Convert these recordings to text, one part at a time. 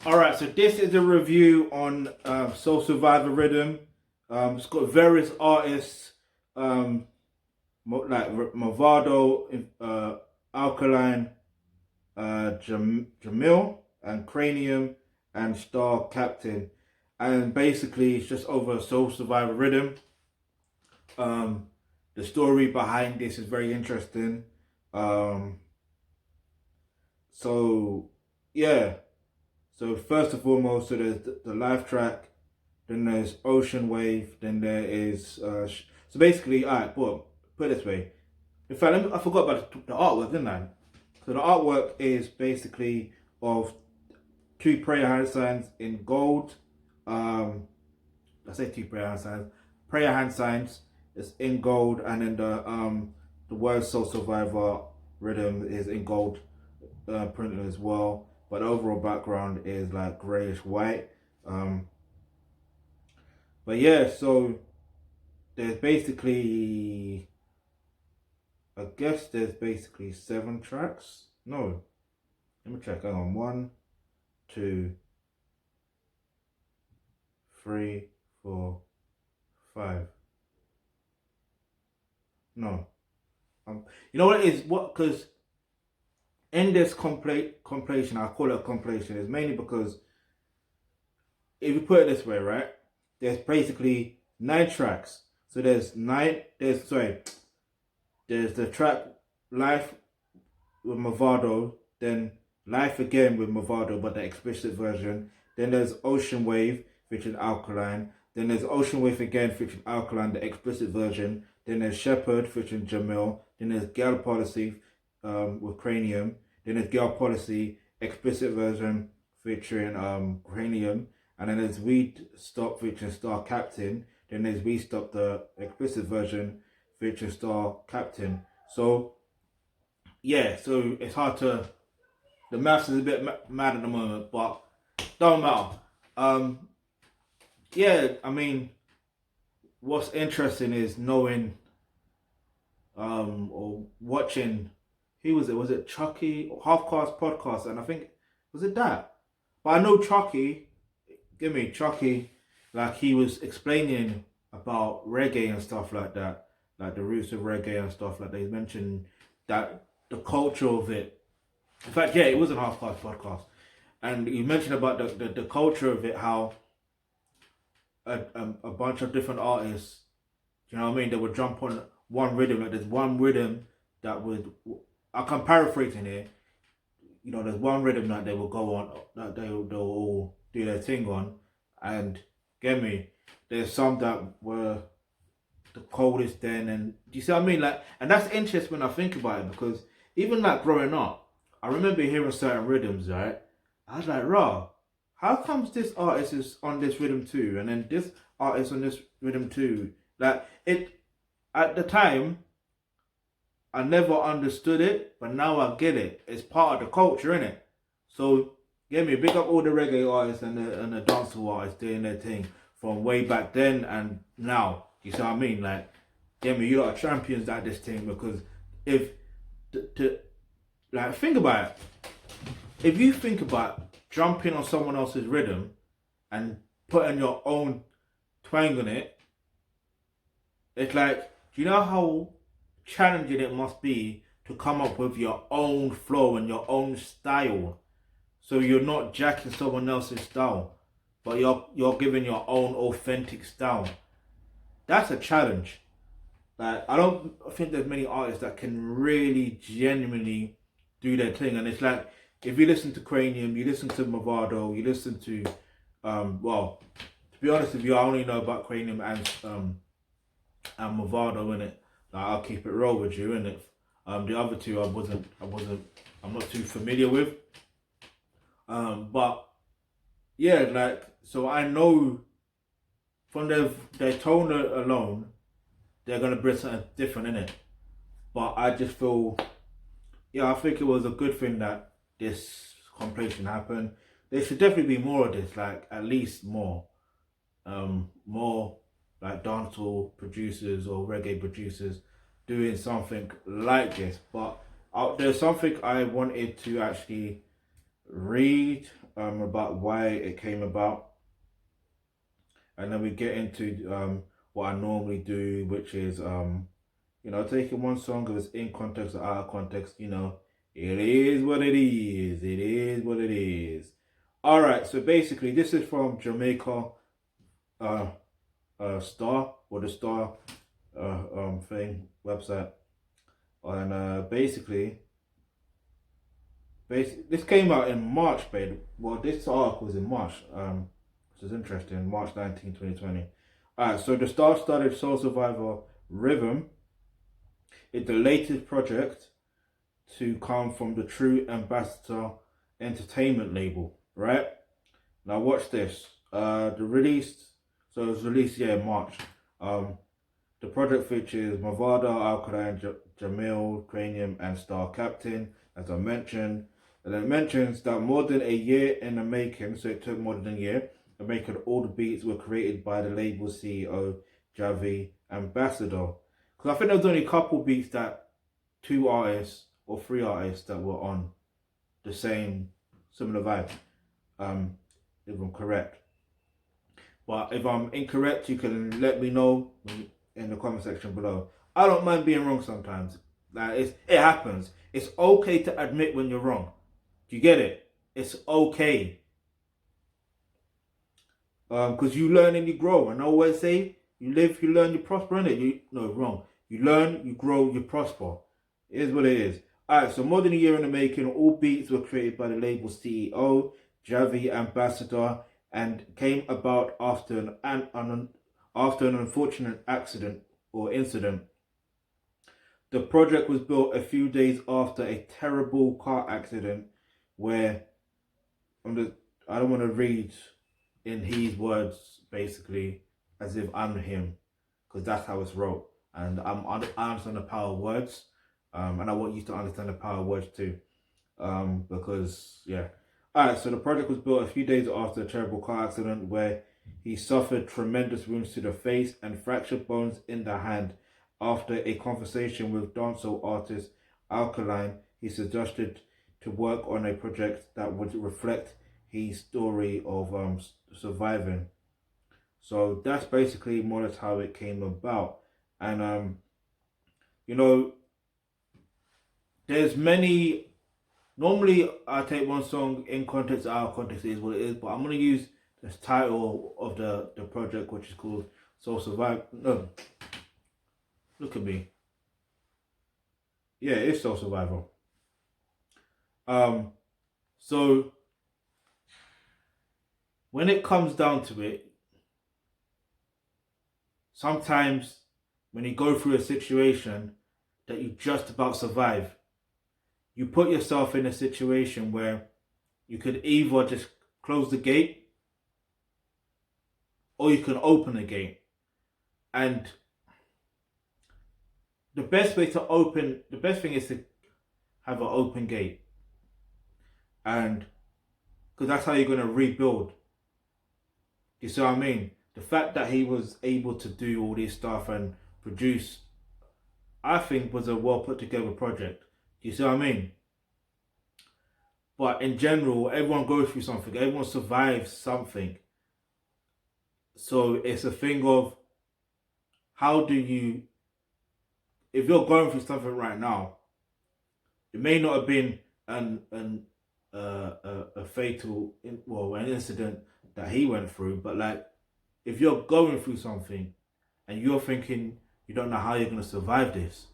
Alright, so this is a review on Soul Survivor Rhythm. It's got various artists like Movado, Alkaline, Jamil, and Cranium, and Star Captain. And basically, it's just over Soul Survivor Rhythm. The story behind this is very interesting. Um, so, yeah. So first and foremost, so there's the live track, then there's Ocean Wave, then there is so basically, alright, put it this way. In fact, I forgot about the artwork, didn't I? So the artwork is basically of two prayer hand signs in gold. I say two prayer hand signs. Prayer hand signs is in gold, and then the word Soul Survivor Rhythm is in gold printed as well. But the overall background is like grayish white. But yeah, so there's basically, I guess there's basically 7 tracks. No, let me check. Hang on, 1, 2, 3, 4, 5. No, you know what it is? What? Because in this compilation, I call it a compilation, is mainly because if you put it this way, right? There's basically 9 tracks. So there's the track Life with Movado, then Life Again with Movado, but the explicit version. Then there's Ocean Wave featuring Alkaline. Then there's Ocean Wave Again featuring Alkaline, the explicit version. Then there's Shepherd featuring Jamil. Then there's Girl Policy with Cranium. Then there's Girl Policy explicit version featuring Cranium. And then there's Weed Stop featuring Star Captain. Then there's We Stop, the explicit version featuring Star Captain. So yeah, so it's hard to, the maths is a bit mad at the moment, but don't matter. Yeah, I mean, what's interesting is knowing or watching, who was it? Was it Chucky? Half Cast Podcast, and I think, was it that? But I know Chucky, like he was explaining about reggae and stuff like that, like the roots of reggae and stuff like that. He mentioned that the culture of it. In fact, yeah, it was a Half Cast Podcast, and he mentioned about the culture of it, how a bunch of different artists, you know what I mean, they would jump on one rhythm. Like there's one rhythm that would, I'm paraphrasing here, you know, there's one rhythm that they will go on, that they'll all do their thing on, and get me, there's some that were the coldest then, and do you see what I mean? Like, and that's interesting when I think about it, because even like growing up, I remember hearing certain rhythms, right? I was like, raw, how comes this artist is on this rhythm too, and then this artist on this rhythm too? Like it, at the time, I never understood it, but now I get it. It's part of the culture, innit? So, get me, big up all the reggae artists and the dancehall artists doing their thing from way back then and now. You see what I mean? Like, get me, you lot are champions at this thing, because if, like, think about it. If you think about jumping on someone else's rhythm and putting your own twang on it, it's like, do you know how challenging it must be to come up with your own flow and your own style? So you're not jacking someone else's style, but you're giving your own authentic style. That's a challenge. Like, I don't think there's many artists that can really genuinely do their thing. And it's like, if you listen to Cranium, you listen to Movado, you listen to well, to be honest with you, I only know about Cranium and Movado, innit? Like, I'll keep it real with you, innit? The other two I'm not too familiar with. But yeah, like, so I know from their tone alone, they're gonna bring something different in it. But I just feel, yeah, I think it was a good thing that this compilation happened. There should definitely be more of this, like at least more, more like dancehall producers or reggae producers doing something like this. But there's something I wanted to actually read about why it came about, and then we get into what I normally do, which is taking one song if it's in context or out of context. It is what it is. It is what it is. All right. So basically, this is from Jamaica, Star or the Star, thing website, and this came out in March, babe. Well, this article was in March, which is interesting. March 19, 2020. Alright, so the Star started Soul Survivor Riddim. It's the latest project to come from the True Ambassador Entertainment label, right? Now watch this. So it was released in March. The project features Mavada, Alkaline, Jamil, Cranium, and Star Captain, as I mentioned. And it mentions that more than a year in the making, so it took more than a year, the making all the beats were created by the label CEO, Javi Ambassador. Because I think there was only a couple beats that 2 artists or 3 artists that were on the same similar vibe. If I'm correct. But if I'm incorrect, you can let me know in the comment section below. I don't mind being wrong sometimes. It happens. It's okay to admit when you're wrong. Do you get it? It's okay. Because you learn and you grow. And I always say, you live, you learn, you prosper, innit? Wrong. You learn, you grow, you prosper. It is what it is. Alright, so more than a year in the making, all beats were created by the label CEO, Javi Ambassador, and came about after an unfortunate accident or incident. The project was built a few days after a terrible car accident where I don't want to read in his words basically as if I'm him, because that's how it's wrote, and I understand the power of words, and I want you to understand the power of words too, because yeah. Alright, so the project was built a few days after a terrible car accident where he suffered tremendous wounds to the face and fractured bones in the hand. After a conversation with dancehall artist Alkaline, he suggested to work on a project that would reflect his story of surviving. So that's basically more or less how it came about. And there's many. Normally, I take one song in context, out of context, is what it is. But I'm gonna use the title of the project, which is called Soul Survivor. No, look at me. Yeah, it's Soul Survivor. So when it comes down to it, sometimes when you go through a situation that you just about survive, you put yourself in a situation where you could either just close the gate or you can open the gate. And the best thing is to have an open gate. And because that's how you're going to rebuild. You see what I mean? The fact that he was able to do all this stuff and produce, I think, was a well put together project. You see what I mean? But in general, everyone goes through something. Everyone survives something. So it's a thing of how do you, if you're going through something right now, it may not have been a fatal, an incident that he went through, but like if you're going through something and you're thinking you don't know how you're going to survive this,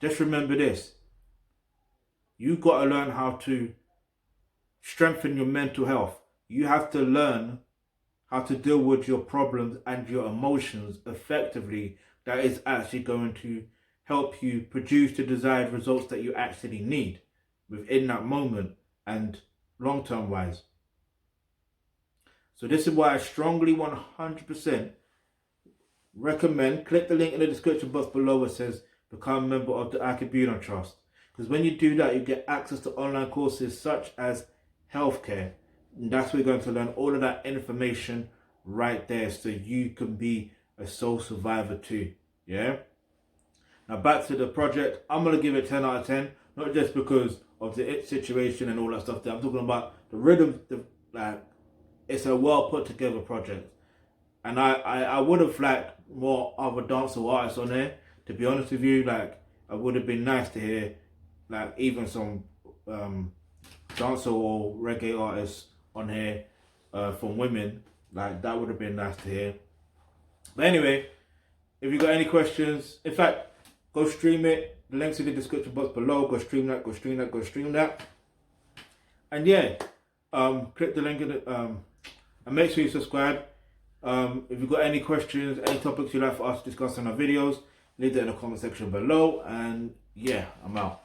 just remember this. You got to learn how to strengthen your mental health. You have to learn how to deal with your problems and your emotions effectively. That is actually going to help you produce the desired results that you actually need within that moment and long-term wise. So this is why I strongly 100% recommend, click the link in the description box below where it says become a member of the Thealkebulantrust. Because when you do that, you get access to online courses such as healthcare. And that's where you're going to learn all of that information right there, so you can be a soul survivor too. Yeah? Now back to the project. I'm going to give it 10 out of 10. Not just because of the situation and all that stuff there. I'm talking about the rhythm, like, it's a well put together project. And I would have liked more other dancehall artists on there. To be honest with you, like, it would have been nice to hear, like, even some dancehall or reggae artists on here from women. Like, that would have been nice to hear. But anyway, if you got any questions, in fact, go stream it. The link's in the description box below. Go stream that. Go stream that. Go stream that. And yeah, click the link in the and make sure you subscribe. If you've got any questions, any topics you'd like for us to discuss in our videos, leave it in the comment section below. And yeah, I'm out.